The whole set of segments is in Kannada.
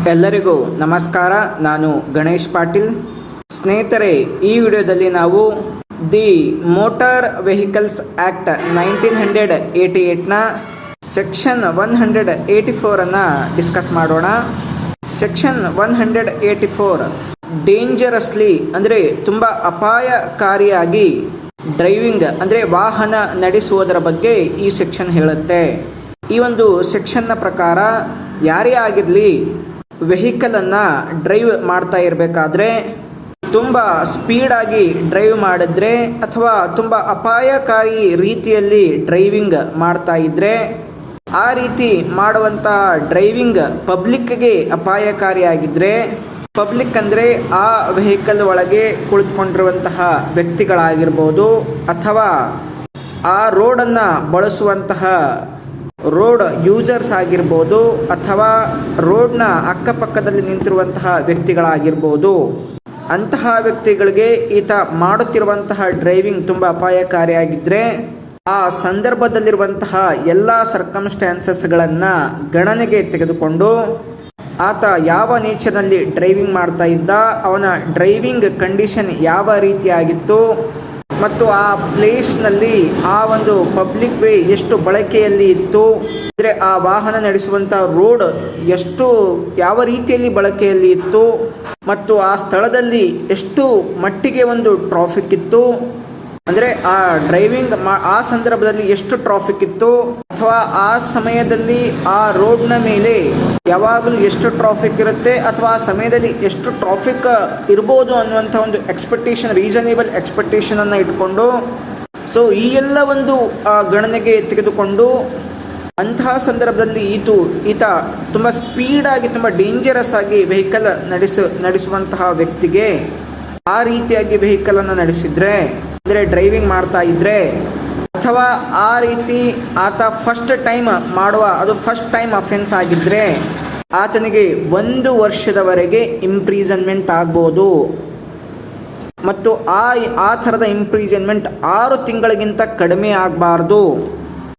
ಎಲ್ಲರಿಗೂ ನಮಸ್ಕಾರ. ನಾನು ಗಣೇಶ್ ಪಾಟೀಲ್. ಸ್ನೇಹಿತರೆ, ಈ ವಿಡಿಯೋದಲ್ಲಿ ನಾವು ದಿ ಮೋಟಾರ್ ವೆಹಿಕಲ್ಸ್ ಆ್ಯಕ್ಟ್ 1988ನ ಸೆಕ್ಷನ್ 184 ಅನ್ನು ಡಿಸ್ಕಸ್ ಮಾಡೋಣ. ಸೆಕ್ಷನ್ 184 ಡೇಂಜರಸ್ಲಿ ಅಂದರೆ ತುಂಬ ಅಪಾಯಕಾರಿಯಾಗಿ ಡ್ರೈವಿಂಗ್ ಅಂದರೆ ವಾಹನ ನಡೆಸುವುದರ ಬಗ್ಗೆ ಈ ಸೆಕ್ಷನ್ ಹೇಳುತ್ತೆ. ಈ ಒಂದು ಸೆಕ್ಷನ್ನ ಪ್ರಕಾರ ಯಾರೇ ಆಗಿರಲಿ ವೆಹಿಕಲನ್ನು ಡ್ರೈವ್ ಮಾಡ್ತಾ ಇರಬೇಕಾದ್ರೆ ತುಂಬ ಸ್ಪೀಡಾಗಿ ಡ್ರೈವ್ ಮಾಡಿದ್ರೆ ಅಥವಾ ತುಂಬ ಅಪಾಯಕಾರಿ ರೀತಿಯಲ್ಲಿ ಡ್ರೈವಿಂಗ್ ಮಾಡ್ತಾ ಇದ್ದರೆ ಆ ರೀತಿ ಮಾಡುವಂಥ ಡ್ರೈವಿಂಗ್ ಪಬ್ಲಿಕ್ಗೆ ಅಪಾಯಕಾರಿಯಾಗಿದ್ದರೆ, ಪಬ್ಲಿಕ್ ಅಂದರೆ ಆ ವೆಹಿಕಲ್ ಒಳಗೆ ಕುಳಿತುಕೊಂಡಿರುವಂತಹ ವ್ಯಕ್ತಿಗಳಾಗಿರ್ಬೋದು ಅಥವಾ ಆ ರೋಡನ್ನು ಬಳಸುವಂತಹ ರೋಡ್ ಯೂಸರ್ಸ್ ಆಗಿರ್ಬೋದು ಅಥವಾ ರೋಡ್ನ ಅಕ್ಕಪಕ್ಕದಲ್ಲಿ ನಿಂತಿರುವಂತಹ ವ್ಯಕ್ತಿಗಳಾಗಿರ್ಬೋದು, ಅಂತಹ ವ್ಯಕ್ತಿಗಳಿಗೆ ಈತ ಮಾಡುತ್ತಿರುವಂತಹ ಡ್ರೈವಿಂಗ್ ತುಂಬ ಅಪಾಯಕಾರಿಯಾಗಿದ್ದರೆ ಆ ಸಂದರ್ಭದಲ್ಲಿರುವಂತಹ ಎಲ್ಲ ಸರ್ಕಮ್ಸ್ಟ್ಯಾನ್ಸಸ್ಗಳನ್ನು ಗಣನೆಗೆ ತೆಗೆದುಕೊಂಡು ಆತ ಯಾವ ನೇಚರ್ನಲ್ಲಿ ಡ್ರೈವಿಂಗ್ ಮಾಡ್ತಾ ಇದ್ದ, ಅವನ ಡ್ರೈವಿಂಗ್ ಕಂಡೀಷನ್ ಯಾವ ರೀತಿಯಾಗಿತ್ತು ಮತ್ತು ಆ ಪ್ಲೇಸ್ನಲ್ಲಿ ಆ ಒಂದು ಪಬ್ಲಿಕ್ ವೇ ಎಷ್ಟು ಬಳಕೆಯಲ್ಲಿ ಇತ್ತು, ಅಂದರೆ ಆ ವಾಹನ ನಡೆಸುವಂಥ ರೋಡ್ ಎಷ್ಟು ಯಾವ ರೀತಿಯಲ್ಲಿ ಬಳಕೆಯಲ್ಲಿ ಇತ್ತು ಮತ್ತು ಆ ಸ್ಥಳದಲ್ಲಿ ಎಷ್ಟು ಮಟ್ಟಿಗೆ ಒಂದು ಟ್ರಾಫಿಕ್ ಇತ್ತು, ಅಂದರೆ ಆ ಡ್ರೈವಿಂಗ್ ಆ ಸಂದರ್ಭದಲ್ಲಿ ಎಷ್ಟು ಟ್ರಾಫಿಕ್ ಇತ್ತು ಅಥವಾ ಆ ಸಮಯದಲ್ಲಿ ಆ ರೋಡ್ನ ಮೇಲೆ ಯಾವಾಗಲೂ ಎಷ್ಟು ಟ್ರಾಫಿಕ್ ಇರುತ್ತೆ ಅಥವಾ ಆ ಸಮಯದಲ್ಲಿ ಎಷ್ಟು ಟ್ರಾಫಿಕ್ ಇರ್ಬೋದು ಅನ್ನುವಂಥ ಒಂದು ಎಕ್ಸ್ಪೆಕ್ಟೇಷನ್, ರೀಸನೇಬಲ್ ಎಕ್ಸ್ಪೆಕ್ಟೇಷನನ್ನು ಇಟ್ಕೊಂಡು ಸೊ ಈ ಎಲ್ಲ ಒಂದು ಗಣನೆಗೆ ತೆಗೆದುಕೊಂಡು ಅಂತಹ ಸಂದರ್ಭದಲ್ಲಿ ಈತ ತುಂಬ ಸ್ಪೀಡಾಗಿ ತುಂಬ ಡೇಂಜರಸ್ ಆಗಿ ವೆಹಿಕಲ್ ನಡೆಸುವಂತಹ ವ್ಯಕ್ತಿಗೆ ಆ ರೀತಿಯಾಗಿ ವೆಹಿಕಲನ್ನು ನಡೆಸಿದರೆ ಅಂದರೆ ಡ್ರೈವಿಂಗ್ ಮಾಡ್ತಾ ಇದ್ದರೆ ಅಥವಾ ಆ ರೀತಿ ಆತ ಫಸ್ಟ್ ಟೈಮ್ ಅದು ಫಸ್ಟ್ ಟೈಮ್ ಅಫೆನ್ಸ್ ಆಗಿದ್ದರೆ ಆತನಿಗೆ 1 ವರ್ಷದವರೆಗೆ ಇಂಪ್ರೀಸನ್ಮೆಂಟ್ ಆಗ್ಬೋದು ಮತ್ತು ಆ ಥರದ ಇಂಪ್ರೀಸನ್ಮೆಂಟ್ 6 ತಿಂಗಳಿಗಿಂತ ಕಡಿಮೆ ಆಗಬಾರ್ದು.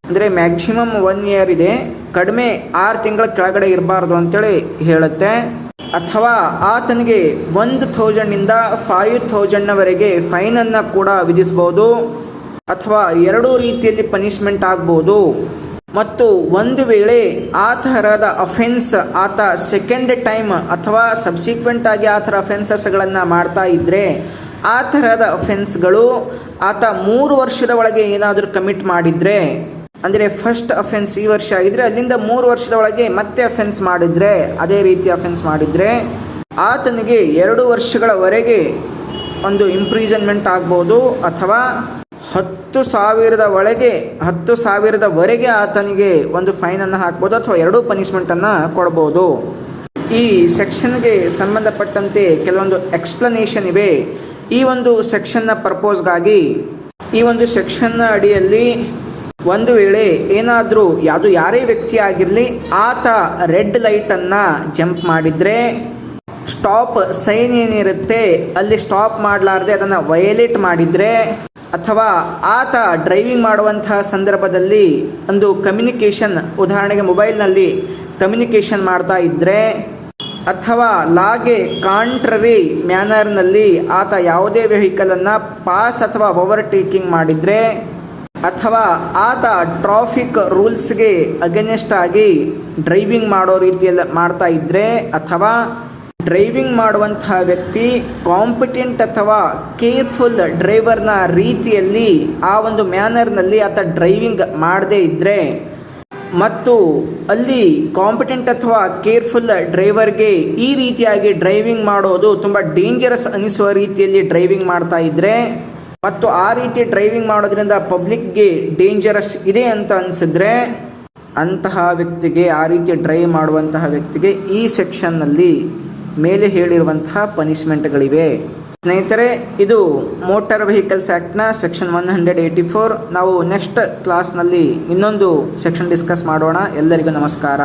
ಅಂದರೆ ಮ್ಯಾಕ್ಸಿಮಮ್ 1 ಇಯರ್ ಇದೆ, ಕಡಿಮೆ 6 ತಿಂಗಳ ಕೆಳಗಡೆ ಇರಬಾರ್ದು ಅಂತೇಳಿ ಹೇಳುತ್ತೆ. ಅಥವಾ ಆತನಿಗೆ 1,000 5,000ವರೆಗೆ ಫೈನನ್ನು ಕೂಡ ವಿಧಿಸ್ಬೋದು ಅಥವಾ 2 ರೀತಿಯಲ್ಲಿ ಪನಿಷ್ಮೆಂಟ್ ಆಗ್ಬೋದು. ಮತ್ತು ಒಂದು ವೇಳೆ ಆ ಥರದ ಅಫೆನ್ಸ್ ಆತ ಸೆಕೆಂಡ್ ಟೈಮ್ ಅಥವಾ ಸಬ್ಸಿಕ್ವೆಂಟ್ ಆಗಿ ಆ ಥರ ಅಫೆನ್ಸಸ್ಗಳನ್ನು ಮಾಡ್ತಾ ಇದ್ದರೆ ಆ ಥರದ ಅಫೆನ್ಸ್ಗಳು ಆತ 3 ವರ್ಷದ ಒಳಗೆ ಏನಾದರೂ ಕಮಿಟ್ ಮಾಡಿದರೆ, ಅಂದರೆ ಫಸ್ಟ್ ಅಫೆನ್ಸ್ ಈ ವರ್ಷ ಆಗಿದ್ದರೆ ಅಲ್ಲಿಂದ 3 ವರ್ಷದ ಒಳಗೆ ಮತ್ತೆ ಅಫೆನ್ಸ್ ಮಾಡಿದರೆ, ಅದೇ ರೀತಿ ಅಫೆನ್ಸ್ ಮಾಡಿದರೆ ಆತನಿಗೆ 2 ವರ್ಷಗಳವರೆಗೆ ಒಂದು ಇಂಪ್ರೀಸನ್ಮೆಂಟ್ ಆಗ್ಬೋದು ಅಥವಾ 10,000ವರೆಗೆ ಆತನಿಗೆ ಒಂದು ಫೈನನ್ನು ಹಾಕ್ಬೋದು ಅಥವಾ 2 ಪನಿಷ್ಮೆಂಟನ್ನು ಕೊಡ್ಬೋದು. ಈ ಸೆಕ್ಷನ್ಗೆ ಸಂಬಂಧಪಟ್ಟಂತೆ ಕೆಲವೊಂದು ಎಕ್ಸ್ಪ್ಲನೇಷನ್ ಇವೆ. ಈ ಒಂದು ಸೆಕ್ಷನ್ನ ಪರ್ಪೋಸ್ಗಾಗಿ ಈ ಒಂದು ಸೆಕ್ಷನ್ನ ಅಡಿಯಲ್ಲಿ ಒಂದು ವೇಳೆ ಏನಾದರೂ ಯಾರೇ ವ್ಯಕ್ತಿ ಆಗಿರಲಿ ಆತ ರೆಡ್ ಲೈಟನ್ನು ಜಂಪ್ ಮಾಡಿದರೆ, ಸ್ಟಾಪ್ ಸೈನ್ ಏನಿರುತ್ತೆ ಅಲ್ಲಿ ಸ್ಟಾಪ್ ಮಾಡಲಾರ್ದೆ ಅದನ್ನು ವಯಲೇಟ್ ಮಾಡಿದರೆ ಅಥವಾ ಆತ ಡ್ರೈವಿಂಗ್ ಮಾಡುವಂತಹ ಸಂದರ್ಭದಲ್ಲಿ ಒಂದು ಕಮ್ಯುನಿಕೇಷನ್, ಉದಾಹರಣೆಗೆ ಮೊಬೈಲ್ನಲ್ಲಿ ಕಮ್ಯುನಿಕೇಷನ್ ಮಾಡ್ತಾ ಇದ್ದರೆ ಅಥವಾ ಲಾಗೆ ಕಾಂಟ್ರರಿ ಮ್ಯಾನರ್ನಲ್ಲಿ ಆತ ಯಾವುದೇ ವೆಹಿಕಲನ್ನು ಪಾಸ್ ಅಥವಾ ಓವರ್ಟೇಕಿಂಗ್ ಮಾಡಿದರೆ ಅಥವಾ ಆತ ಟ್ರಾಫಿಕ್ ರೂಲ್ಸ್ಗೆ ಅಗೇನೆಸ್ಟ್ ಆಗಿ ಡ್ರೈವಿಂಗ್ ಮಾಡೋ ರೀತಿಯಲ್ಲಿ ಮಾಡ್ತಾ ಇದ್ದರೆ ಅಥವಾ ಡ್ರೈವಿಂಗ್ ಮಾಡುವಂತಹ ವ್ಯಕ್ತಿ ಕಾಂಪಿಟೆಂಟ್ ಅಥವಾ ಕೇರ್ಫುಲ್ ಡ್ರೈವರ್ನ ರೀತಿಯಲ್ಲಿ ಆ ಒಂದು ಮ್ಯಾನರ್ನಲ್ಲಿ ಆತ ಡ್ರೈವಿಂಗ್ ಮಾಡದೇ ಇದ್ದರೆ ಮತ್ತು ಅಲ್ಲಿ ಕಾಂಪಿಟೆಂಟ್ ಅಥವಾ ಕೇರ್ಫುಲ್ ಡ್ರೈವರ್ಗೆ ಈ ರೀತಿಯಾಗಿ ಡ್ರೈವಿಂಗ್ ಮಾಡೋದು ತುಂಬ ಡೇಂಜರಸ್ ಅನಿಸುವ ರೀತಿಯಲ್ಲಿ ಡ್ರೈವಿಂಗ್ ಮಾಡ್ತಾ ಇದ್ದರೆ ಮತ್ತು ಆ ರೀತಿ ಡ್ರೈವಿಂಗ್ ಮಾಡೋದ್ರಿಂದ ಪಬ್ಲಿಕ್ಗೆ ಡೇಂಜರಸ್ ಇದೆ ಅಂತ ಅನಿಸಿದ್ರೆ ಅಂತಹ ವ್ಯಕ್ತಿಗೆ, ಆ ರೀತಿ ಡ್ರೈವ್ ಮಾಡುವಂತಹ ವ್ಯಕ್ತಿಗೆ ಈ ಸೆಕ್ಷನ್ನಲ್ಲಿ ಮೇಲೆ ಹೇಳಿರುವಂತಹ ಪನಿಷ್ಮೆಂಟ್ಗಳಿವೆ. ಸ್ನೇಹಿತರೆ, ಇದು ಮೋಟಾರ್ ವೆಹಿಕಲ್ಸ್ ಆ್ಯಕ್ಟ್ನ ಸೆಕ್ಷನ್ 184. ನಾವು ನೆಕ್ಸ್ಟ್ ಕ್ಲಾಸ್ನಲ್ಲಿ ಇನ್ನೊಂದು ಸೆಕ್ಷನ್ ಡಿಸ್ಕಸ್ ಮಾಡೋಣ. ಎಲ್ಲರಿಗೂ ನಮಸ್ಕಾರ.